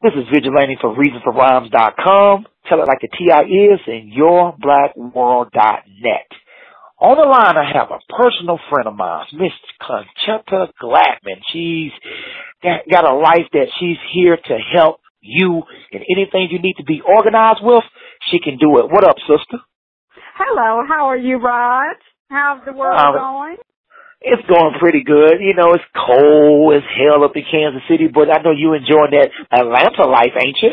This is Vigilante for ReasonsForRhymes.com. Tell it like the T.I. is and YourBlackWorld.net. On the line, I have a personal friend of mine, Miss Concheta Gladmon. She's got a life that she's here to help you in anything you need to be organized with. She can do it. What up, sister? Hello. How are you, Rod? How's the world going? It's going pretty good. You know, it's cold as hell up in Kansas City, but I know you enjoying that Atlanta life, ain't you?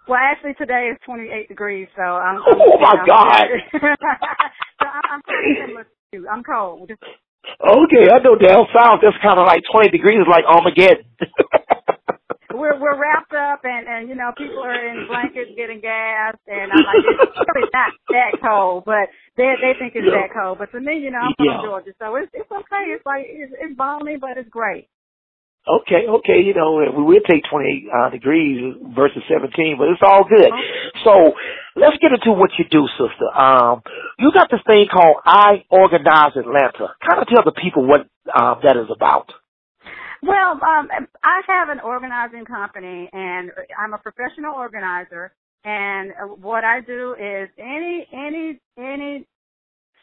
Well, actually, today is 28 degrees, so I'm oh, my God. So I'm pretty similar to you. I'm cold. Okay, I know down south, that's kind of like 20 degrees is like Armageddon. We're wrapped up, and you know, people are in blankets getting gassed, and I'm like, it's really not that cold, but they think it's that cold. But to me, you know, I'm from Georgia, so it's okay. It's like it's balmy, but it's great. Okay, you know, we will take 28 degrees versus 17, but it's all good. So let's get into what you do, sister. You got this thing called I Organize Atlanta. Kind of tell the people what that is about. Well, I have an organizing company, and I'm a professional organizer. And what I do is any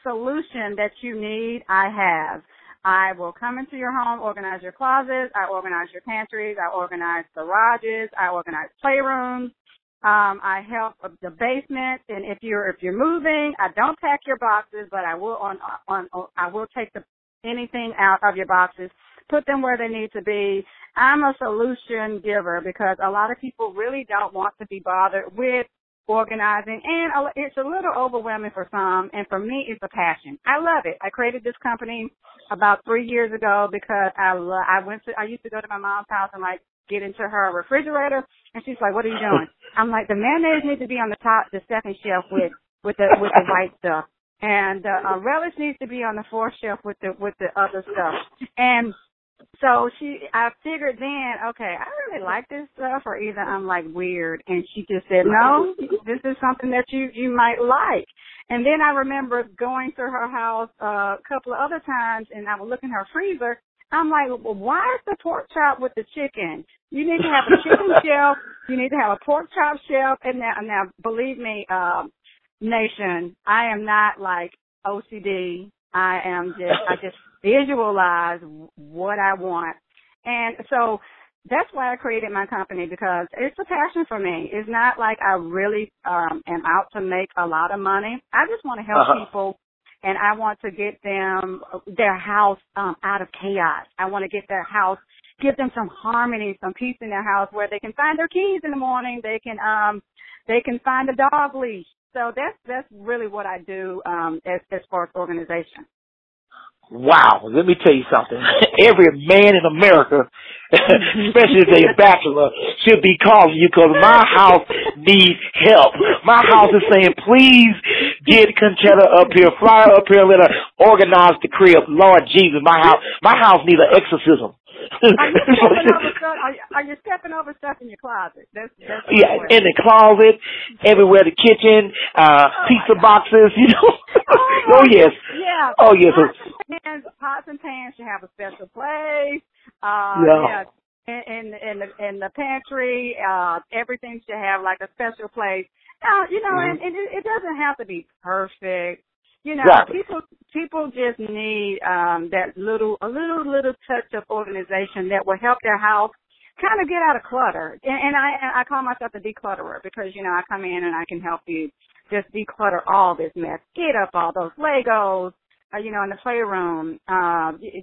solution that you need, I have. I will come into your home, organize your closets, I organize your pantries, I organize garages, I organize playrooms. I help the basement, and if you're moving, I don't pack your boxes, but I will I will take anything out of your boxes, put them where they need to be. I'm a solution giver because a lot of people really don't want to be bothered with organizing, and it's a little overwhelming for some, and for me, it's a passion. I love it. I created this company about 3 years ago because I used to go to my mom's house and like get into her refrigerator, and she's like, "What are you doing?" I'm like, "The mayonnaise needs to be on the second shelf with the white stuff, and relish needs to be on the fourth shelf with the other stuff." And so I figured then, okay, I really like this stuff, or either I'm like weird. And she just said, no, this is something that you might like. And then I remember going to her house a couple of other times, and I would look in her freezer. I'm like, well, why is the pork chop with the chicken? You need to have a chicken shelf. You need to have a pork chop shelf. And now believe me, nation, I am not like OCD. I just visualize what I want. And so that's why I created my company, because it's a passion for me. It's not like I really am out to make a lot of money. I just want to help people, and I want to get them their house out of chaos. I want to get their house, give them some harmony, some peace in their house where they can find their keys in the morning. They can find a dog leash. So that's really what I do as far as organization. Wow, let me tell you something. Every man in America, especially if they're a bachelor, should be calling you, because my house needs help. My house is saying, please get Concheta up here, fly her up here, let her organize the crib. Lord Jesus, my house needs an exorcism. Are you stepping over stuff in your closet? That's in the closet, everywhere, the kitchen, pizza boxes, you know. Oh yes. Yeah. Oh yes. Pots and pans should have a special place. In the pantry, everything should have like a special place. Now, you know, and it doesn't have to be perfect. You know, people just need that little touch of organization that will help their house kind of get out of clutter. And I call myself a declutterer, because, you know, I come in and I can help you just declutter all this mess. Get up all those Legos, you know, in the playroom,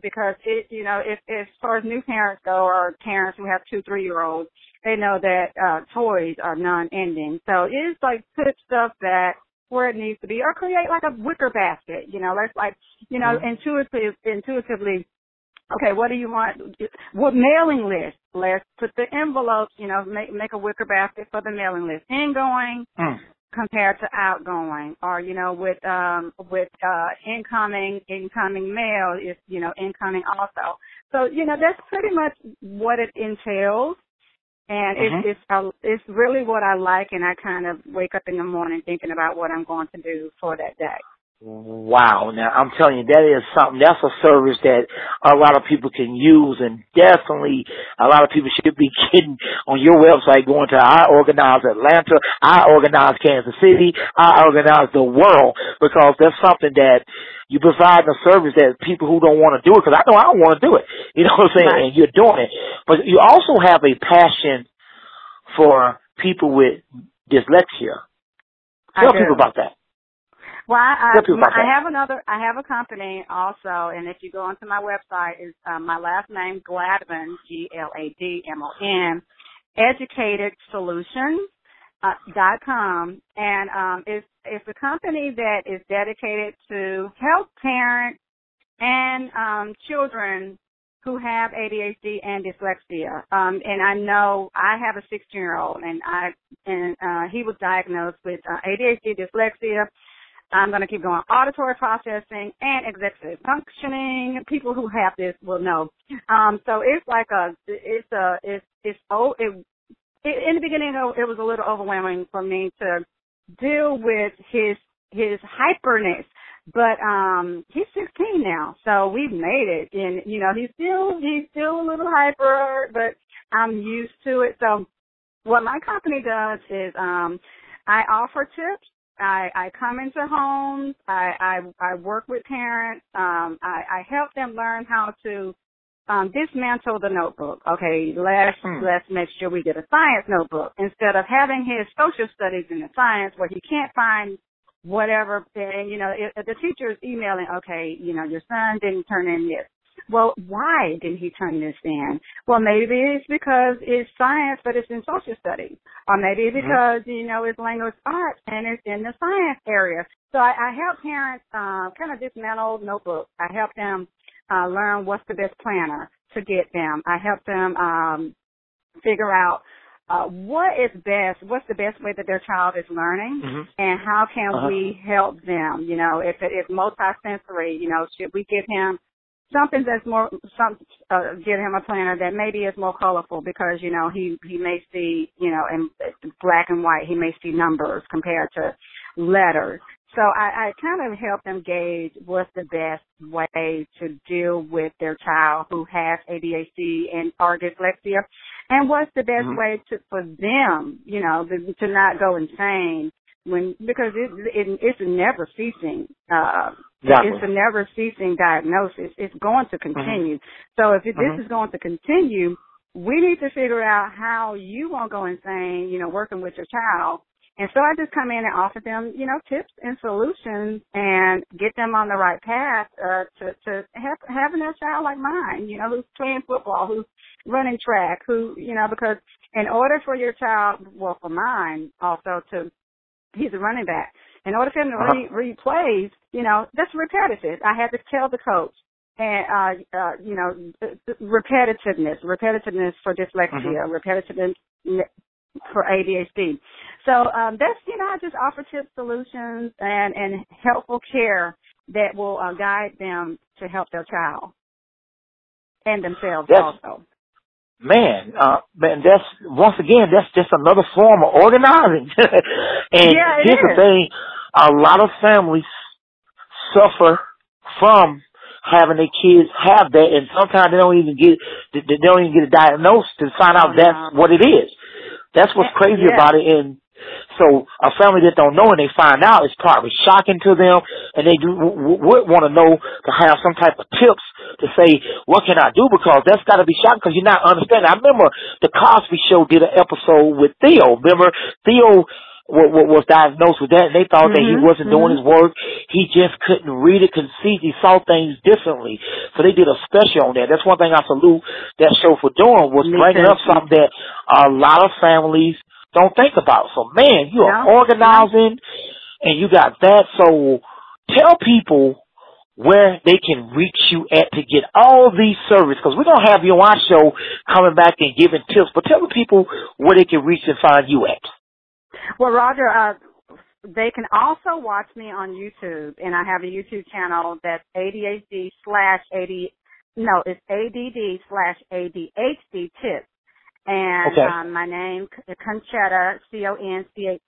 because you know, if as far as new parents go, or parents who have 2-3-year-olds, they know that toys are non-ending. So it's like put stuff that where it needs to be, or create like a wicker basket. You know, let's like, you know, intuitively. Okay, what do you want? What mailing list? Let's put the envelopes, you know, make a wicker basket for the mailing list. Ingoing compared to outgoing, or, you know, with incoming mail is, you know, incoming also. So, you know, that's pretty much what it entails. And it's really what I like, and I kind of wake up in the morning thinking about what I'm going to do for that day. Wow. Now, I'm telling you, that is something, that's a service that a lot of people can use, and definitely a lot of people should be getting on your website, going to I Organize Atlanta, I Organize Kansas City, I Organize the world, because that's something that you provide a service that people who don't want to do it, because I know I don't want to do it, you know what I'm saying, Right. and you're doing it. But you also have a passion for people with dyslexia. Tell people about that. Well, I have a company also, and if you go onto my website, is my last name, Gladmon, Gladmon, educatedSolutions.com, and it's a company that is dedicated to help parents and children who have ADHD and dyslexia. And I know I have a 16-year-old, and he was diagnosed with ADHD, dyslexia. I'm going to keep going. Auditory processing and executive functioning. People who have this will know. So it's like in the beginning it was a little overwhelming for me to deal with his hyperness. But he's 16 now, so we've made it. And you know, he's still a little hyper, but I'm used to it. So what my company does is I offer tips. I come into homes. I work with parents. I help them learn how to dismantle the notebook. Okay, let's make sure we get a science notebook instead of having his social studies in the science where he can't find whatever. And you know, the teacher's emailing. Okay, you know, your son didn't turn in this. Well, why didn't he turn this in? Well, maybe it's because it's science, but it's in social studies. Or maybe because, you know, it's language arts and it's in the science area. So I help parents kind of dismantle notebooks. I help them learn what's the best planner to get them. I help them figure out what's the best way that their child is learning, and how can we help them? You know, if it's multisensory, you know, should we give him something that's give him a planner that maybe is more colorful, because, you know, he may see, you know, in black and white, he may see numbers compared to letters. So I kind of help them gauge what's the best way to deal with their child who has ADHD and or dyslexia, and what's the best way for them, you know, to not go insane because it's a never ceasing. Exactly. It's a never ceasing diagnosis. It's going to continue. So if this is going to continue, we need to figure out how you won't go insane, you know, working with your child. And so I just come in and offer them, you know, tips and solutions and get them on the right path to having a child like mine, you know, who's playing football, who's running track, who, you know, because in order for your child, well, for mine also he's a running back. In order for him to replay, you know, that's repetitive. I had to tell the coach, and you know, repetitiveness for dyslexia, repetitiveness for ADHD. So that's, you know, I just offer tips, solutions, and helpful care that will guide them to help their child and themselves also. Man, that's, once again, that's just another form of organizing. And here's the thing, a lot of families suffer from having their kids have that, and sometimes they don't even get a diagnosis to find out that's what it is. That's what's crazy about it. And so a family that don't know and they find out, it's probably shocking to them, and they would want to know to have some type of tips to say, what can I do? Because that's got to be shocking because you're not understanding. I remember the Cosby Show did an episode with Theo. Remember, Theo was diagnosed with that, and they thought that he wasn't doing his work. He just couldn't read it, couldn't see. He saw things differently. So they did a special on that. That's one thing I salute that show for doing, was bringing up something that a lot of families don't think about. So, man, you are organizing, and you got that. So tell people where they can reach you at to get all these services, because we're going to have you on our show coming back and giving tips. But tell the people where they can reach and find you at. Well, Roger, they can also watch me on YouTube, and I have a YouTube channel that's it's ADD/ADHD tips. And my name, Concheta, Concheta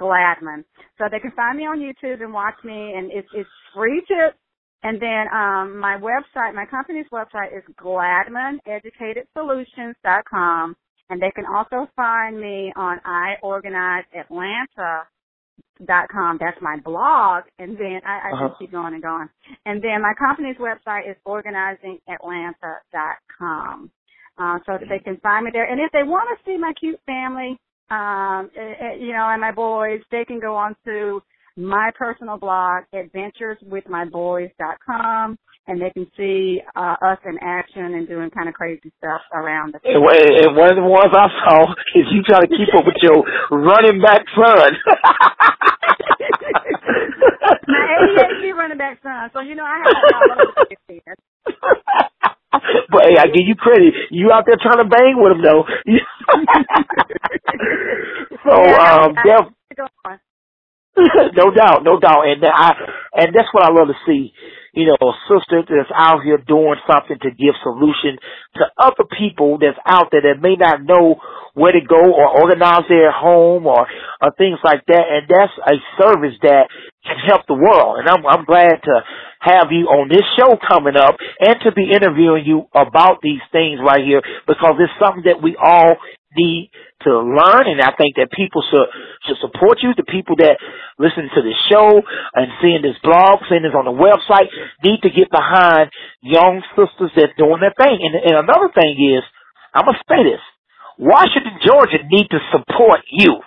Gladmon. So they can find me on YouTube and watch me, and it's free tips. And then my website, my company's website is GladmonEducatedSolutions.com, and they can also find me on IOrganizeAtlanta.com. That's my blog, and then I just keep going and going. And then my company's website is OrganizingAtlanta.com, so that they can find me there. And if they want to see my cute family, and my boys, they can go on to my personal blog, AdventuresWithMyBoys.com, and they can see us in action and doing kind of crazy stuff around the family. And one of the ones I saw is you trying to keep up with your running back son. My ADHD running back son, so I have all those things here. But hey, I give you credit. You out there trying to bang with him though. So no doubt. And that's what I love to see. A sister that's out here doing something to give solution to other people that's out there that may not know where to go or organize their home or things like that. And that's a service that can help the world. And I'm glad to have you on this show coming up and to be interviewing you about these things right here, because it's something that we all need to learn, and I think that people should support you. The people that listen to this show and seeing this blog, seeing this on the website, need to get behind young sisters that's doing their thing. And another thing is, I'm going to say this, Washington, Georgia need to support you.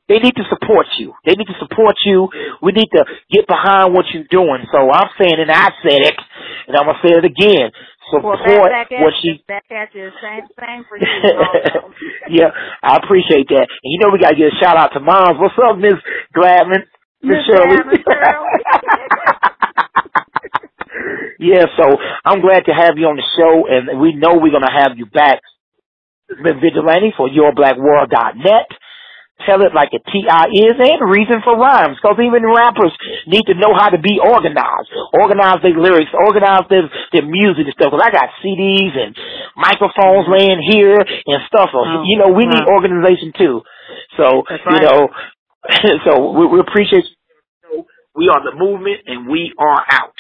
They need to support you. They need to support you. We need to get behind what you're doing. So I'm saying, and I said it, and I'm going to say it again. Support what she. Back at you. Same for you. Yeah, I appreciate that. And we got to give a shout out to Moms. What's up, Miss Gladmon? Miss Shirley. Yeah, so I'm glad to have you on the show, and we know we're going to have you back, Ms. Vigilante, for YourBlackWorld.net. Tell it like a T.I. is, and reason for rhymes, because even rappers need to know how to be organized. Organize their lyrics, organize their music and stuff, because I got CDs and microphones laying here and stuff. So, we need organization too. So, so we appreciate you. We are the movement, and we are out.